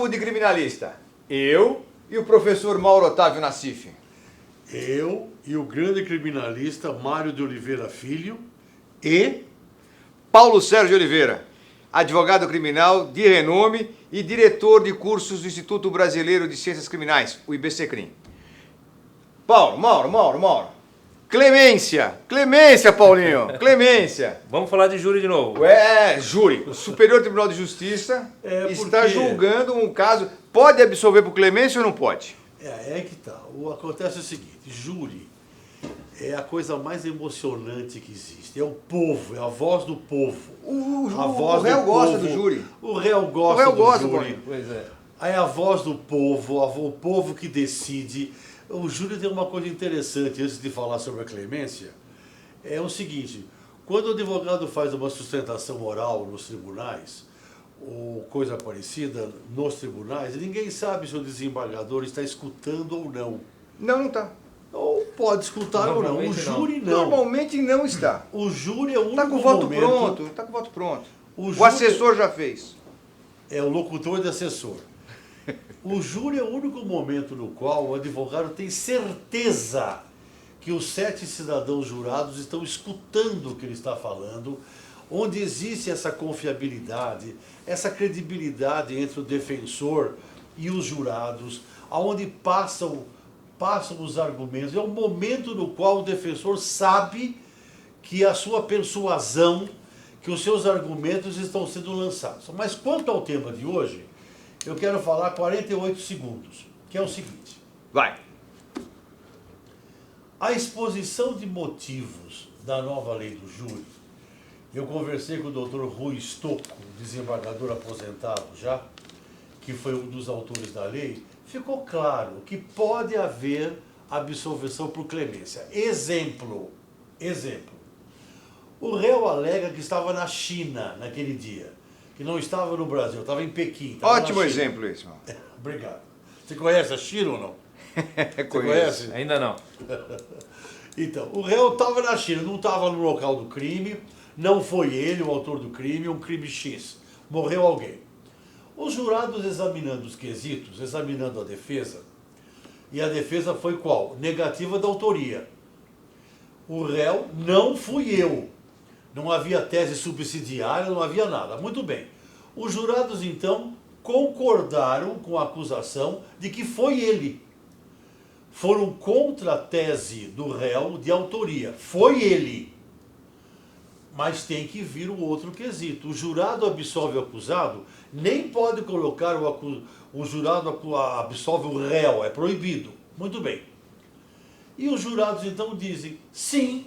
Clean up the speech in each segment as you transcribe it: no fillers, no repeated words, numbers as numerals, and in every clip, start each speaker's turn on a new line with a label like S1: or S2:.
S1: Papo de Criminalista. Eu e o professor Mauro Otávio Nassif.
S2: Eu e o grande criminalista Mário de Oliveira Filho e
S1: Paulo Sérgio Oliveira, advogado criminal de renome e diretor de cursos do Instituto Brasileiro de Ciências Criminais, o IBCCRIM. Paulo, Mauro. Clemência, Paulinho, clemência.
S3: Vamos falar de júri de novo.
S1: Júri. O Superior Tribunal de Justiça está
S2: porque-
S1: julgando um caso. Pode absolver por clemência ou não pode?
S2: É que tá. Acontece o seguinte, júri é a coisa mais emocionante que existe. É o povo, é a voz do povo.
S1: O
S2: do
S1: réu gosta
S2: povo.
S1: do júri.
S2: O réu
S1: O
S2: gosta
S1: réu
S2: do
S1: gosta,
S2: júri.
S1: Paulinho.
S3: Pois é.
S2: Aí a voz do povo, o povo que decide. O júri tem uma coisa interessante, antes de falar sobre a clemência, é o seguinte, quando o advogado faz uma sustentação oral nos tribunais, ou coisa parecida, nos tribunais, ninguém sabe se o desembargador está escutando ou não.
S1: Não está.
S2: Ou pode escutar ou não. O
S3: Normalmente não.
S2: júri não.
S1: Normalmente não está.
S2: O júri é o único
S1: Está com o voto
S2: momento...
S1: pronto. Está com o voto pronto.
S2: O
S1: O
S2: júri-
S1: assessor já fez.
S2: É o locutor de assessor. O júri é o único momento no qual o advogado tem certeza que os 7 cidadãos jurados estão escutando o que ele está falando, onde existe essa confiabilidade, essa credibilidade entre o defensor e os jurados, aonde passam os argumentos. É o momento no qual o defensor sabe que a sua persuasão, que os seus argumentos estão sendo lançados. Mas quanto ao tema de hoje, eu quero falar 48 segundos, que é o seguinte.
S1: Vai.
S2: A exposição de motivos da nova lei do júri, eu conversei com o Dr. Rui Stocco, desembargador aposentado já, que foi um dos autores da lei, ficou claro que pode haver absolvição por clemência. Exemplo. O réu alega que estava na China naquele dia, que não estava no Brasil, estava em Pequim. estava na
S1: Ótimo
S2: China.
S1: exemplo esse, mano.
S2: Obrigado. Você conhece a China ou não? Você
S1: Conheço.
S2: conhece?
S3: Ainda não.
S2: Então, o réu estava na China, não estava no local do crime, não foi ele o autor do crime, um crime X. Morreu alguém. Os jurados examinando os quesitos, examinando a defesa, e a defesa foi qual? Negativa da autoria. O réu não fui eu. Não havia tese subsidiária, não havia nada. Muito bem. Os jurados, então, concordaram com a acusação de que foi ele. Foram contra a tese do réu de autoria. Foi ele. Mas tem que vir o outro quesito. O jurado absolve o acusado, nem pode colocar o jurado absolve o réu, é proibido. Muito bem. E os jurados então dizem, sim,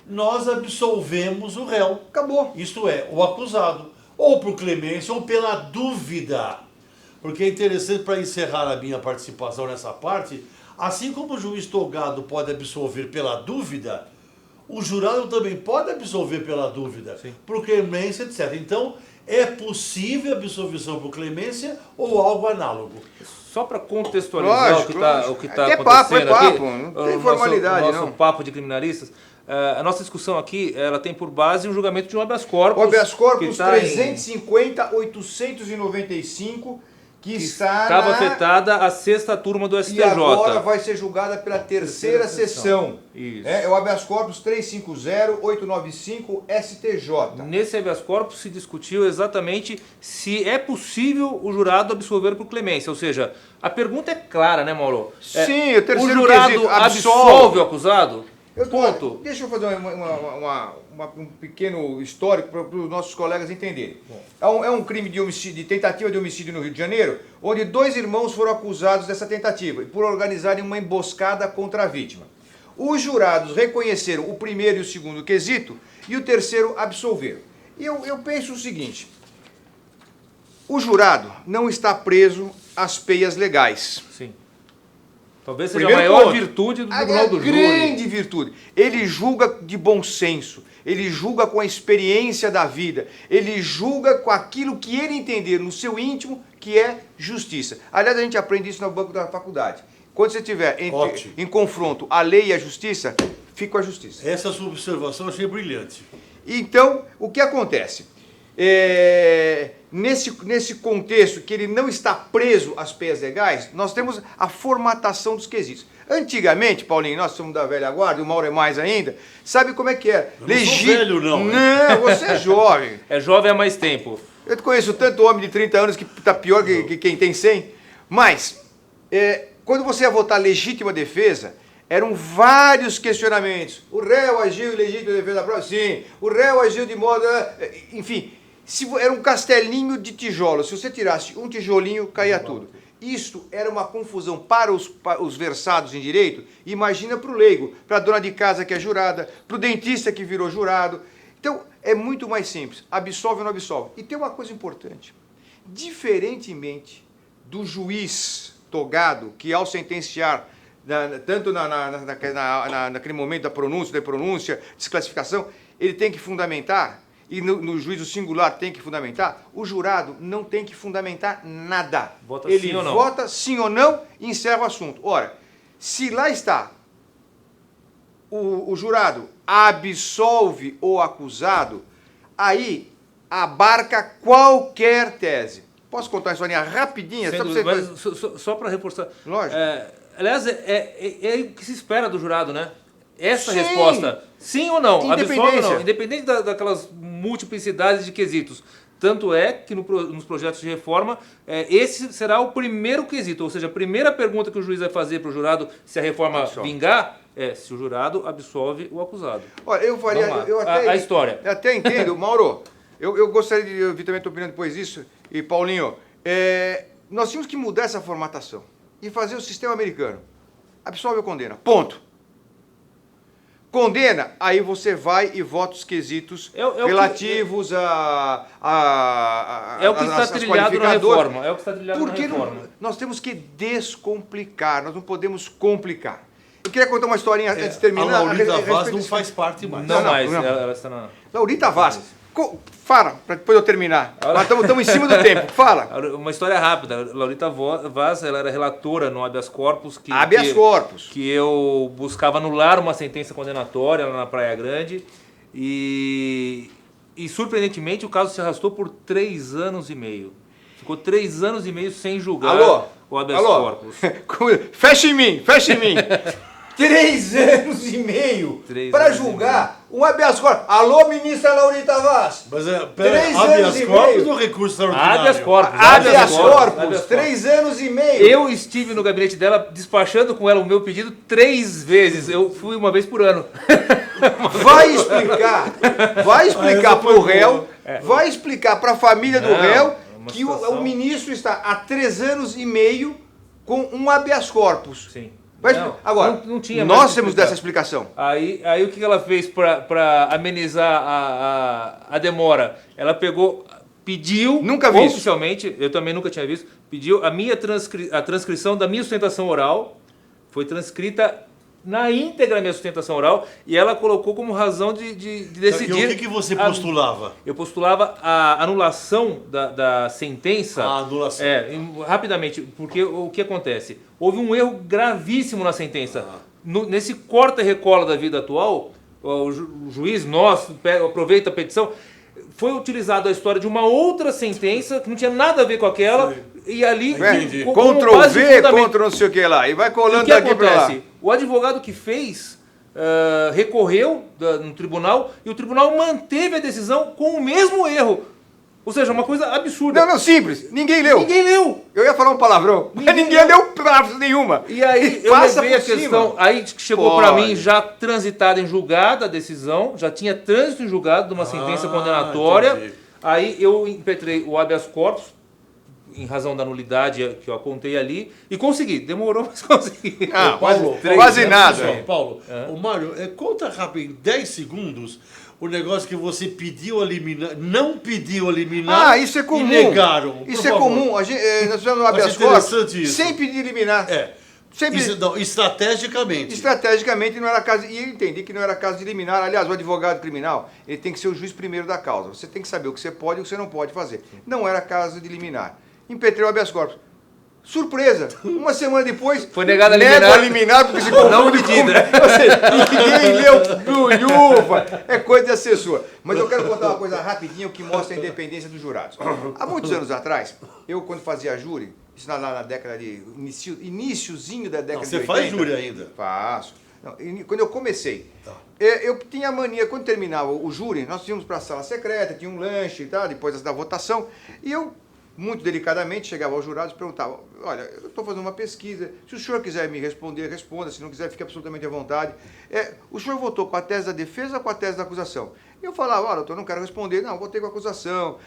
S2: nós absolvemos o réu.
S1: Acabou.
S2: Isto é, o acusado, ou por clemência ou pela dúvida. Porque é interessante, para encerrar a minha participação nessa parte, assim como o juiz togado pode absolver pela dúvida, o jurado também pode absolver pela dúvida,
S3: Sim.
S2: por clemência, etc. Então, é possível absolvição por clemência ou algo análogo.
S3: Só para contextualizar
S1: Lógico,
S3: o que está
S1: É
S3: acontecendo
S1: papo,
S3: aqui,
S1: não tem formalidade,
S3: nosso
S1: não.
S3: papo de criminalistas, a nossa discussão aqui, ela tem por base o julgamento de um habeas corpus.
S1: O habeas corpus
S3: que tá
S1: 350.895, que está
S3: estava
S1: na...
S3: afetada a 6ª turma do STJ.
S1: E agora vai ser julgada pela terceira sessão.
S3: Isso.
S1: É o habeas corpus 350.895 STJ.
S3: Nesse habeas corpus se discutiu exatamente se é possível o jurado absolver por clemência. Ou seja, a pergunta é clara, né, Mauro?
S1: Sim, o terceiro
S3: O jurado
S1: quesito,
S3: absolve o acusado? Ponto.
S1: Deixa eu fazer um pequeno histórico para os nossos colegas entenderem. É um crime de homicídio, de tentativa de homicídio no Rio de Janeiro, onde 2 irmãos foram acusados dessa tentativa por organizarem uma emboscada contra a vítima. Os jurados reconheceram o primeiro e o segundo quesito e o terceiro absolveram. E eu penso o seguinte: o jurado não está preso às peias legais.
S3: Sim. Talvez seja
S1: Primeiro
S3: a maior
S1: ponto.
S3: virtude do
S1: A
S3: Tribunal do Júri.
S1: grande virtude. Ele julga de bom senso, ele julga com a experiência da vida, ele julga com aquilo que ele entender no seu íntimo que é justiça. Aliás, a gente aprende isso no banco da faculdade. Quando você tiver em confronto a lei e a justiça, fica com a justiça.
S2: Essa sua observação eu achei brilhante.
S1: Então, o que acontece? nesse contexto que ele não está preso às peias legais, nós temos a formatação dos quesitos. Antigamente, Paulinho, nós somos da velha guarda, o Mauro é mais ainda, sabe como é que era?
S2: Eu não sou velho, não.
S1: Não, você é jovem.
S3: É jovem há mais tempo.
S1: Eu conheço tanto homem de 30 anos que está pior que quem tem 100. Mas, quando você ia votar legítima defesa, eram vários questionamentos. O réu agiu em legítima defesa da prova? Sim. O réu agiu de modo... Enfim, era um castelinho de tijolos. Se você tirasse um tijolinho, caía tudo. Isto era uma confusão para os versados em direito. Imagina para o leigo, para a dona de casa que é jurada, para o dentista que virou jurado. Então, é muito mais simples. Absolve ou não absolve. E tem uma coisa importante. Diferentemente do juiz togado, que ao sentenciar, tanto naquele momento da pronúncia, desclassificação, ele tem que fundamentar, e no juízo singular tem que fundamentar, o jurado não tem que fundamentar nada.
S3: Vota
S1: ele
S3: sim ou não.
S1: vota sim ou não e encerra o assunto. Ora, se lá está o jurado absolve o acusado, aí abarca qualquer tese. Posso contar uma historinha rapidinha?
S3: Só para reforçar.
S1: Lógico.
S3: Aliás, é o que se espera do jurado, né? Essa
S1: Sim.
S3: Resposta, sim ou não, absolve ou não,
S1: Independência.
S3: independente daquelas multiplicidades de quesitos. Tanto é que nos projetos de reforma, esse será o primeiro quesito, ou seja, a primeira pergunta que o juiz vai fazer para o jurado se a reforma vingar é se o jurado absolve o acusado.
S1: Olha, eu faria...
S3: A história.
S1: Eu até entendo, Mauro, eu gostaria de ouvir também a tua opinião depois disso, e Paulinho, nós tínhamos que mudar essa formatação e fazer o sistema americano. Absolve ou condena, ponto. Condena, aí você vai e vota os quesitos relativos
S3: É o que está trilhado na reforma. É o que está trilhado na reforma.
S1: Nós temos que descomplicar, nós não podemos complicar. Eu queria contar uma historinha antes de terminar.
S2: A Laurita Vaz não faz parte mais.
S3: Não mais, ela está na...
S1: Laurita Vaz, fala, para depois eu terminar. Estamos em cima do tempo, fala.
S3: Uma história rápida. Laurita Vaz, ela era relatora no habeas corpus.
S1: Que
S3: eu buscava anular uma sentença condenatória lá na Praia Grande. E surpreendentemente, o caso se arrastou por 3 anos e meio. Ficou 3 anos e meio sem julgar o habeas corpus.
S1: Fecha em mim. 3 anos e meio para julgar um habeas corpus. Alô, ministra Laurita Vaz.
S2: Mas peraí, habeas corpus ou recurso extraordinário?
S3: Habeas corpus.
S1: 3 anos e meio.
S3: Eu estive no gabinete dela despachando com ela o meu pedido 3 vezes. Eu fui uma vez por ano.
S1: Vai explicar para o réu, vai explicar para a família do réu que o ministro está há 3 anos e meio com um habeas corpus.
S3: Sim.
S1: Agora,
S3: não tinha
S1: nós temos dessa explicação.
S3: Aí o que ela fez para amenizar a demora? Ela pediu,
S1: nunca vi
S3: oficialmente, eu também nunca tinha visto, pediu a transcrição da minha sustentação oral, foi transcrita na íntegra a minha sustentação oral, e ela colocou como razão de decidir...
S2: E o que você postulava?
S3: Eu postulava a anulação da sentença...
S2: A anulação.
S3: Rapidamente, porque o que acontece? Houve um erro gravíssimo na sentença. Nesse corta e recola da vida atual, o juiz, aproveita a petição, foi utilizada a história de uma outra sentença que não tinha nada a ver com aquela, e ali...
S1: Ctrl V, Ctrl não sei o que lá, e vai colando daqui para lá.
S3: O advogado que fez recorreu no tribunal, e o tribunal manteve a decisão com o mesmo erro. Ou seja, uma coisa absurda.
S1: Não, simples. Ninguém leu. Eu ia falar um palavrão, mas ninguém leu palavra nenhuma.
S3: E aí eu levei a questão, aí chegou para mim já transitada em julgado a decisão, já tinha trânsito em julgado de uma sentença condenatória.
S2: Entendi.
S3: Aí eu impetrei o habeas corpus, em razão da nulidade que eu apontei ali, e consegui. Demorou, mas consegui.
S2: Paulo,
S1: quase nada.
S2: Paulo, o Mário, conta rápido, em 10 segundos, o negócio que você pediu a eliminar, não pediu a eliminar
S1: isso é comum.
S2: E negaram.
S1: Isso é comum. Nós fizemos no habeas corpus sem pedir eliminar.
S2: Estrategicamente.
S1: Estrategicamente não era caso. E eu entendi que não era caso de eliminar. Aliás, o advogado criminal, ele tem que ser o juiz primeiro da causa. Você tem que saber o que você pode e o que você não pode fazer. Não era caso de eliminar. Impetrei o habeas corpus. Surpresa! Uma semana depois,
S3: Foi negada a
S1: nega
S3: liminar.
S1: porque se
S3: Não
S1: confunde
S3: medida.
S1: com- Ou seja, ninguém leu Luva, é coisa de assessor. Mas eu quero contar uma coisa rapidinho que mostra a independência dos jurados. Há muitos anos atrás, eu quando fazia júri, isso lá na década de... iniciozinho da década
S2: Não,
S1: de
S2: você
S1: 80.
S2: faz júri ainda?
S1: Faço. Não, quando eu comecei,
S2: Tá.
S1: eu tinha a mania, quando terminava o júri, nós íamos para a sala secreta, tinha um lanche e tal, depois da votação, e eu, muito delicadamente, chegava aos jurados e perguntava, olha, eu estou fazendo uma pesquisa, se o senhor quiser me responder, responda, se não quiser, fique absolutamente à vontade. O senhor votou com a tese da defesa ou com a tese da acusação? E eu falava, olha, doutor, eu não quero responder, não, votei com a acusação.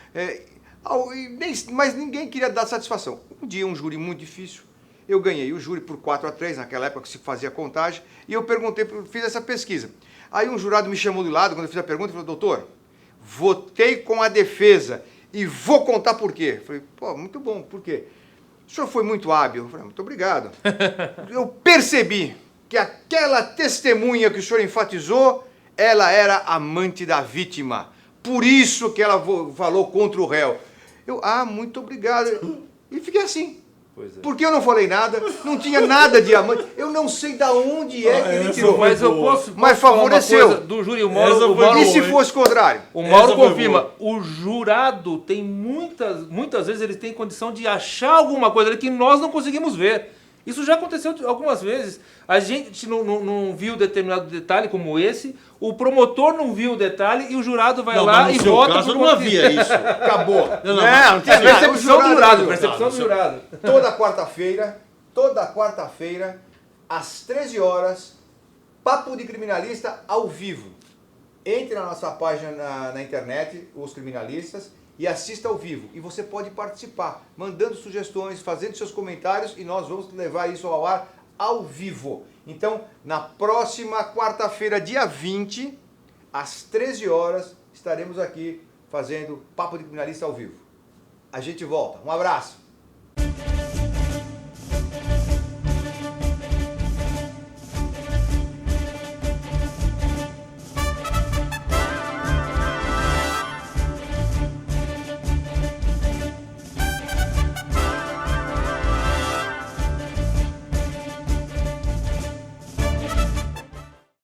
S1: Mas ninguém queria dar satisfação. Um dia, um júri muito difícil, eu ganhei o júri por 4-3, naquela época que se fazia contagem, e eu perguntei, fiz essa pesquisa. Aí um jurado me chamou do lado, quando eu fiz a pergunta, e falou, doutor, votei com a defesa e vou contar por quê. Eu falei, pô, muito bom, por quê? O senhor foi muito hábil. Eu falei, muito obrigado. Eu percebi que aquela testemunha que o senhor enfatizou, ela era amante da vítima. Por isso que ela falou contra o réu. Muito obrigado. E fiquei assim.
S3: Pois é.
S1: Porque eu não falei nada, não tinha nada de amante. Eu não sei de onde é que ele tirou.
S3: Mas eu posso
S1: Mas
S3: falar uma
S1: favoreceu.
S3: coisa do júri. O
S2: Essa
S3: Mauro,
S2: foi
S1: E se
S2: boa, hein?
S1: fosse contrário?
S3: o Mauro
S2: Essa foi
S3: confirma,
S2: boa.
S3: o jurado tem muitas vezes ele tem condição de achar alguma coisa ali que nós não conseguimos ver. Isso já aconteceu algumas vezes. A gente não viu determinado detalhe como esse, o promotor não viu o detalhe e o jurado vai
S2: Não,
S3: lá
S2: mas
S3: e
S2: no seu
S3: vota
S2: caso
S3: por
S2: não
S3: conta disso.
S2: havia isso.
S1: Acabou.
S2: Não tinha
S3: É percepção do jurado,
S1: viu?
S3: percepção do jurado.
S1: Toda quarta-feira, às 13 horas, Papo de Criminalista ao vivo. Entre na nossa página na internet, Os Criminalistas, e assista ao vivo. E você pode participar, mandando sugestões, fazendo seus comentários, e nós vamos levar isso ao ar ao vivo. Então, na próxima quarta-feira, dia 20, às 13 horas, estaremos aqui fazendo Papo de Criminalista ao vivo. A gente volta. Um abraço.